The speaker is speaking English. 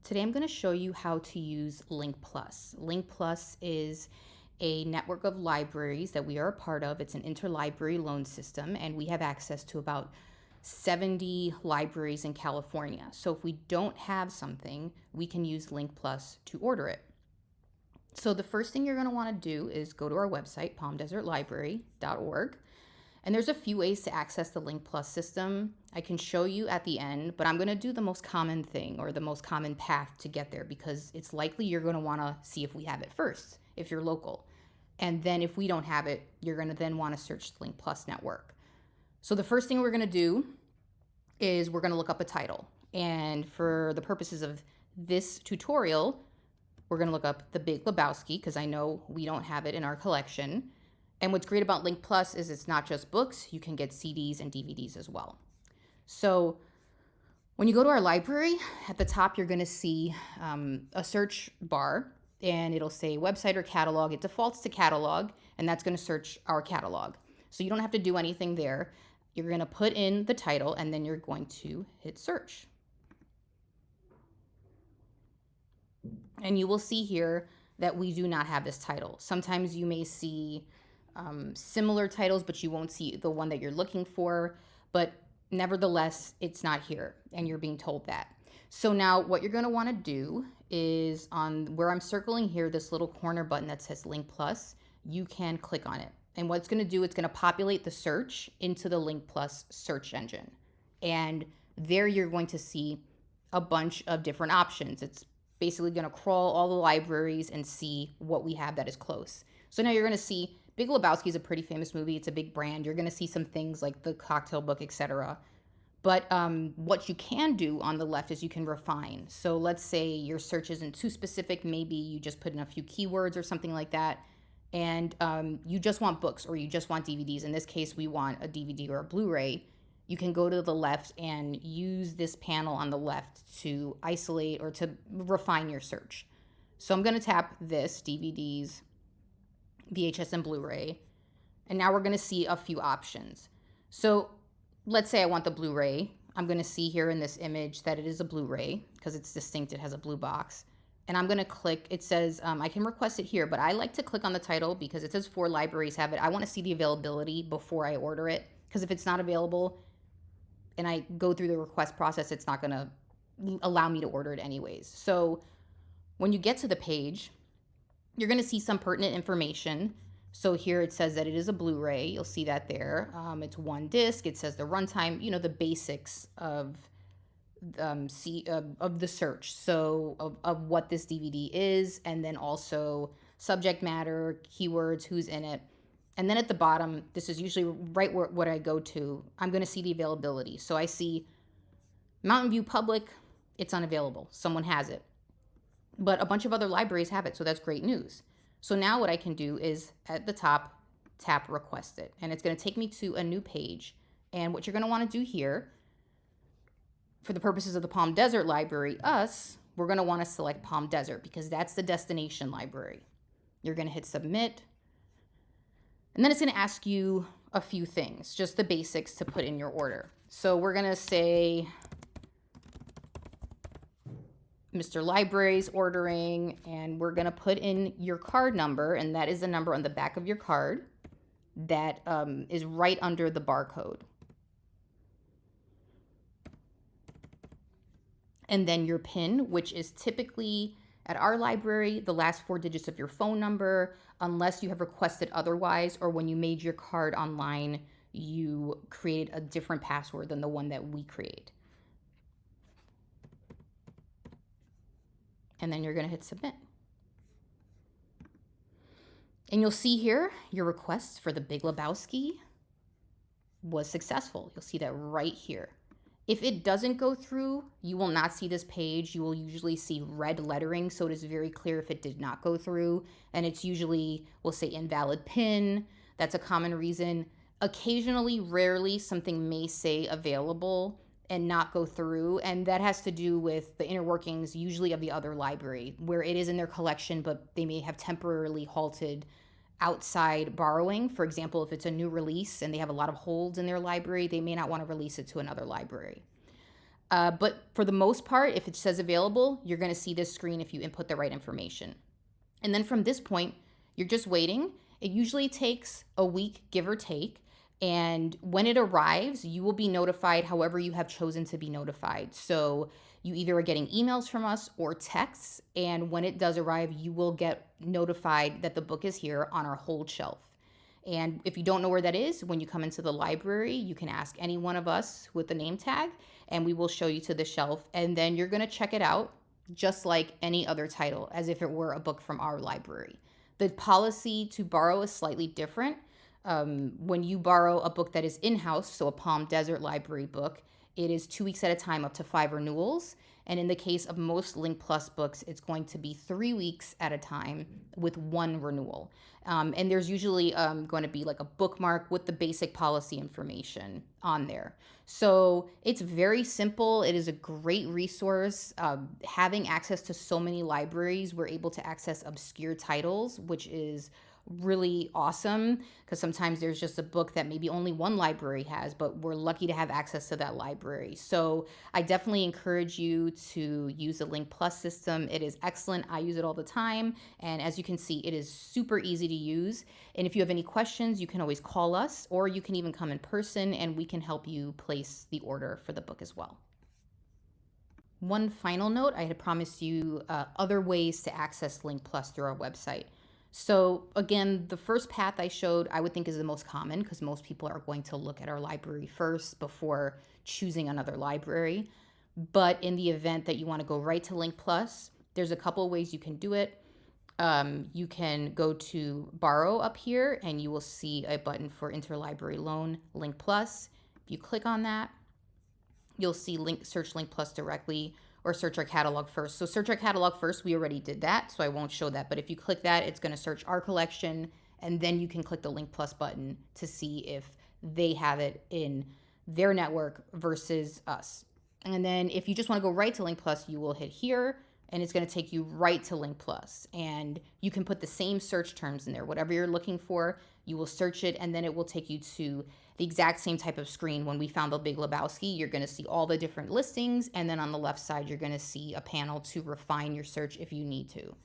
Today I'm going to show you how to use Link Plus. Link Plus is a network of libraries that we are a part of. It's an interlibrary loan system, and we have access to about 70 libraries in California. So if we don't have something, we can use Link Plus to order it. So the first thing you're going to want to do is go to our website, palmdesertlibrary.org. And there's a few ways to access the Link Plus system. I can show you at the end, but I'm going to do the most common thing or the most common path to get there because it's likely you're going to want to see if we have it first, if you're local. And then if we don't have it, you're going to then want to search the Link Plus network. So the first thing we're going to do is we're going to look up a title. And for the purposes of this tutorial, we're going to look up The Big Lebowski because I know we don't have it in our collection. And what's great about Link Plus is it's not just books, you can get CDs and DVDs as well. So when you go to our library, at the top you're going to see a search bar, and it'll say website or catalog. It defaults to catalog, and that's going to search our catalog. So you don't have to do anything there. You're going to put in the title, and then you're going to hit search. And you will see here that we do not have this title. Sometimes you may see similar titles, but you won't see the one that you're looking for. But nevertheless, it's not here, and you're being told that. So now what you're going to want to do is on where I'm circling here, this little corner button that says Link Plus, you can click on it. And what it's going to do, it's going to populate the search into the Link Plus search engine. And there you're going to see a bunch of different options. It's basically going to crawl all the libraries and see what we have that is close. So now you're going to see Big Lebowski is a pretty famous movie. It's a big brand. You're going to see some things like The Cocktail Book, etc. But what you can do on the left is you can refine. So let's say your search isn't too specific. Maybe you just put in a few keywords or something like that. And you just want books or you just want DVDs. In this case, we want a DVD or a Blu-ray. You can go to the left and use this panel on the left to isolate or to refine your search. So I'm going to tap this, DVDs, VHS, and Blu-ray. And now we're going to see a few options. So let's say I want the Blu-ray. I'm going to see here in this image that it is a Blu-ray because it's distinct. It has a blue box. And I'm going to click. It says I can request it here, but I like to click on the title because it says 4 libraries have it. I want to see the availability before I order it because if it's not available and I go through the request process, it's not going to allow me to order it anyways. So when you get to the page, you're going to see some pertinent information. So here it says that it is a Blu-ray. You'll see that there. It's 1 disc. It says the runtime, the basics of the search. So of what this DVD is, and then also subject matter, keywords, who's in it. And then at the bottom, this is usually right where what I go to, I'm going to see the availability. So I see Mountain View Public, it's unavailable. Someone has it. But a bunch of other libraries have it, so that's great news. So now what I can do is at the top, tap Request It. And it's going to take me to a new page. And what you're going to want to do here, for the purposes of the Palm Desert Library, we're going to want to select Palm Desert because that's the destination library. You're going to hit Submit. And then it's going to ask you a few things, just the basics to put in your order. So we're going to say Mr. Library's ordering, and we're going to put in your card number, and that is the number on the back of your card that is right under the barcode. And then your PIN, which is typically at our library, the last 4 digits of your phone number, unless you have requested otherwise, or when you made your card online, you create a different password than the one that we create. And then you're going to hit Submit. And you'll see here your request for The Big Lebowski was successful. You'll see that right here. If it doesn't go through, you will not see this page. You will usually see red lettering, so it is very clear if it did not go through. And it's usually, we'll say invalid PIN. That's a common reason. Occasionally, rarely, something may say available and not go through, and that has to do with the inner workings usually of the other library where it is in their collection, but they may have temporarily halted outside borrowing. For example, if it's a new release and they have a lot of holds in their library, they may not want to release it to another library. But for the most part, if it says available, you're going to see this screen if you input the right information. And then from this point, you're just waiting. It usually takes a week, give or take. And when it arrives, you will be notified however you have chosen to be notified. So you either are getting emails from us or texts. And when it does arrive, you will get notified that the book is here on our hold shelf. And if you don't know where that is, when you come into the library, you can ask any one of us with the name tag, and we will show you to the shelf. And then you're going to check it out just like any other title, as if it were a book from our library. The policy to borrow is slightly different. When you borrow a book that is in house, so a Palm Desert Library book, it is 2 weeks at a time, up to 5 renewals. And in the case of most Link Plus books, it's going to be 3 weeks at a time with 1 renewal. And there's usually going to be like a bookmark with the basic policy information on there. So it's very simple. It is a great resource. Having access to so many libraries, we're able to access obscure titles, which is really awesome because sometimes there's just a book that maybe only one library has, but we're lucky to have access to that library. So I definitely encourage you to use the Link Plus system. It is excellent. I use it all the time. And as you can see, it is super easy to use. And if you have any questions, you can always call us, or you can even come in person and we can help you place the order for the book as well. One final note, I had promised you other ways to access Link Plus through our website. So again, the first path I showed, I would think is the most common because most people are going to look at our library first before choosing another library. But in the event that you want to go right to Link Plus, there's a couple of ways you can do it. You can go to borrow up here and you will see a button for interlibrary loan, Link Plus. If you click on that, you'll see search Link Plus directly, or search our catalog first. So search our catalog first, we already did that, so I won't show that. But if you click that, it's gonna search our collection, and then you can click the Link Plus button to see if they have it in their network versus us. And then if you just wanna go right to Link Plus, you will hit here, and it's gonna take you right to Link Plus. And you can put the same search terms in there. Whatever you're looking for, you will search it, and then it will take you to the exact same type of screen. When we found The Big Lebowski, you're going to see all the different listings, and then on the left side, you're going to see a panel to refine your search if you need to.